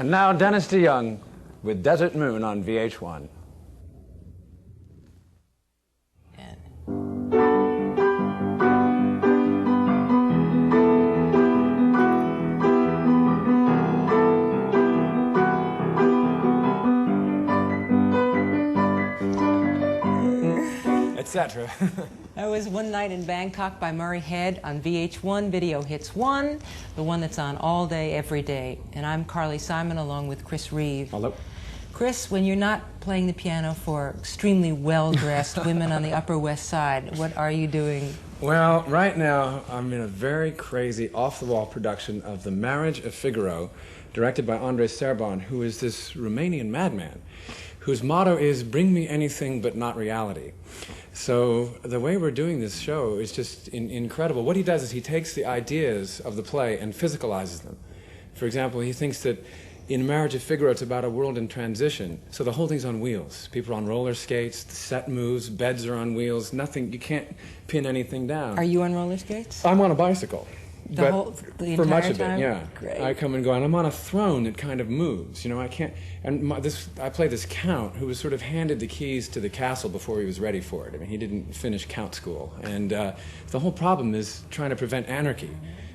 And now Dennis DeYoung with Desert Moon on VH1. Etc. That was One Night in Bangkok by Murray Head on VH1 Video Hits 1, the one that's on all day, every day. And I'm Carly Simon along with Chris Reeve. Hello. Chris, when you're not playing the piano for extremely well-dressed women on the Upper West Side, what are you doing? Well, right now I'm in a very crazy, off-the-wall production of The Marriage of Figaro, directed by Andrei Serban, who is this Romanian madman, whose motto is, "Bring me anything but not reality." So the way we're doing this show is just incredible. What he does is he takes the ideas of the play and physicalizes them. For example, he thinks that in Marriage of Figaro it's about a world in transition. So the whole thing's on wheels. People are on roller skates, the set moves, beds are on wheels, nothing, you can't pin anything down. Are you on roller skates? I'm on a bicycle. The For much entire of time? it, yeah. Great. I come and go, and I'm on a throne that kind of moves. You know, I can't. And I play this count who was sort of handed the keys to the castle before he was ready for it. I mean, he didn't finish count school, and the whole problem is trying to prevent anarchy.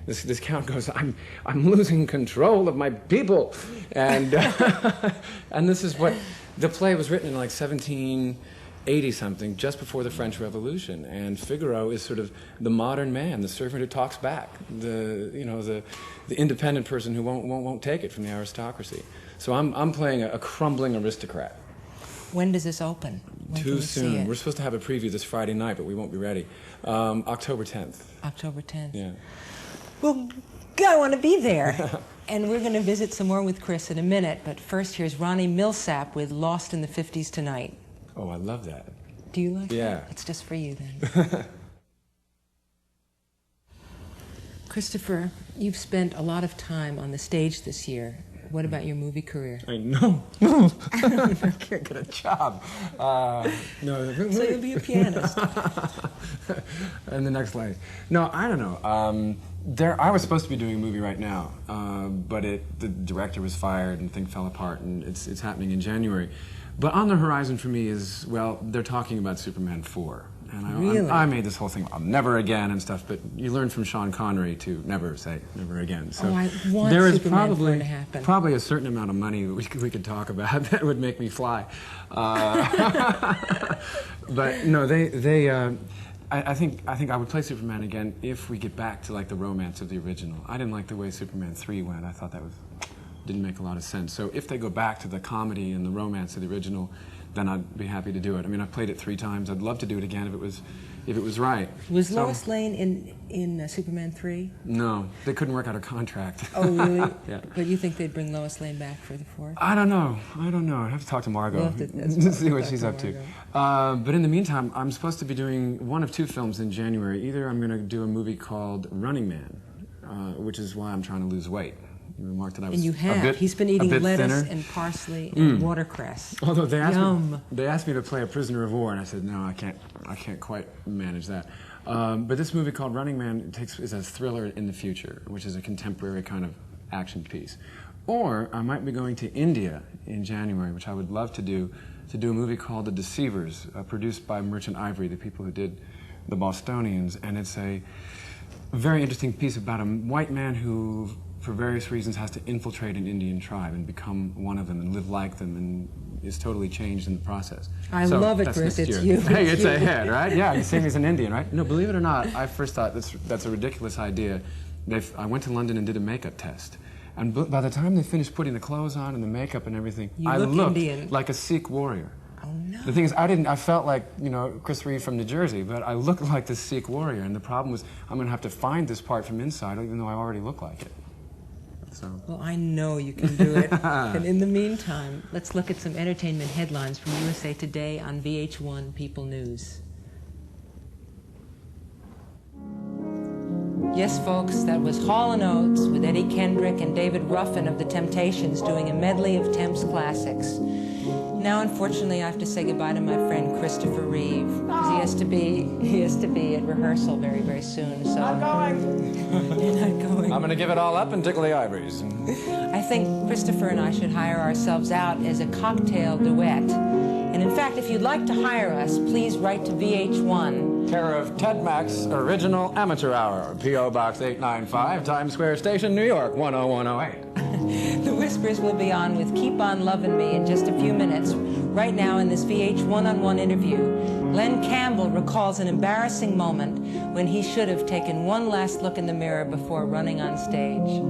This count goes, I'm losing control of my people, and and this is what the play was written in like 1780-something, just before the French Revolution, and Figaro is sort of the modern man, the servant who talks back, the independent person who won't take it from the aristocracy. So I'm playing a crumbling aristocrat. When does this open? When Too soon. We're supposed to have a preview this Friday night, but we won't be ready. October 10th. October 10th. Yeah. Well, I want to be there. And we're going to visit some more with Chris in a minute, but first here's Ronnie Milsap with Lost in the 50s Tonight. Oh, I love that. Do you like Yeah. that? It's just for you then. Christopher, you've spent a lot of time on the stage this year. What about your movie career? I know. I can't get a job. No. So you'll be a pianist. And the next line. No, I don't know. I was supposed to be doing a movie right now, but the director was fired and things fell apart, and it's happening in January. But on the horizon for me is, well, they're talking about Superman 4. And Really? I made this whole thing, never again and stuff, but you learn from Sean Connery to never say never again. So I want there is Superman 4 to happen. probably a certain amount of money that we could talk about that would make me fly. But no, I think I would play Superman again if we get back to like the romance of the original. I didn't like the way Superman 3 went. I thought that didn't make a lot of sense. So if they go back to the comedy and the romance of the original, then I'd be happy to do it. I mean, I played it 3 times. I'd love to do it again if it was right. Was Lois Lane in Superman 3? No, they couldn't work out a contract. Oh, really? Yeah. But you think they'd bring Lois Lane back for the 4th? I don't know. I'd have to talk to Margot We'll to see what she's up to. But in the meantime, I'm supposed to be doing one of 2 films in January. Either I'm going to do a movie called Running Man, which is why I'm trying to lose weight. You remarked that I was And you have. He's been eating lettuce thinner. And parsley and watercress. Although they asked Yum. they asked me to play a prisoner of war, and I said no, I can't quite manage that. But this movie called Running Man is a thriller in the future, which is a contemporary kind of action piece. Or I might be going to India in January, which I would love to do a movie called The Deceivers, produced by Merchant Ivory, the people who did The Bostonians, and it's a very interesting piece about a white man who, for various reasons, has to infiltrate an Indian tribe and become one of them and live like them, and is totally changed in the process. I love it, Chris. It's you. Hey, it's ahead, right? Yeah, you see me as an Indian, right? No, believe it or not, I first thought that's a ridiculous idea. I went to London and did a makeup test. And by the time they finished putting the clothes on and the makeup and everything, I looked Indian. like a Sikh warrior. Oh, no. The thing is, I felt like, Chris Reeve from New Jersey, but I looked like this Sikh warrior, and the problem was I'm going to have to find this part from inside, even though I already look like it. So. Well, I know you can do it. And in the meantime, let's look at some entertainment headlines from USA Today on VH1 People News. Yes, folks, that was Hall & Oates with Eddie Kendrick and David Ruffin of The Temptations doing a medley of Thames classics. Now, unfortunately, I have to say goodbye to my friend Christopher Reeve, because he has to be at rehearsal very, very soon. So Not going. you're not going. I'm going to give it all up and tickle the ivories. I think Christopher and I should hire ourselves out as a cocktail duet. And in fact, if you'd like to hire us, please write to VH1. Care of Ted Mack's Original Amateur Hour, P.O. Box 895, Times Square Station, New York, 10108. The Whispers will be on with Keep On Lovin' Me in just a few minutes. Right now in this VH one-on-one interview, Len Campbell recalls an embarrassing moment when he should have taken one last look in the mirror before running on stage.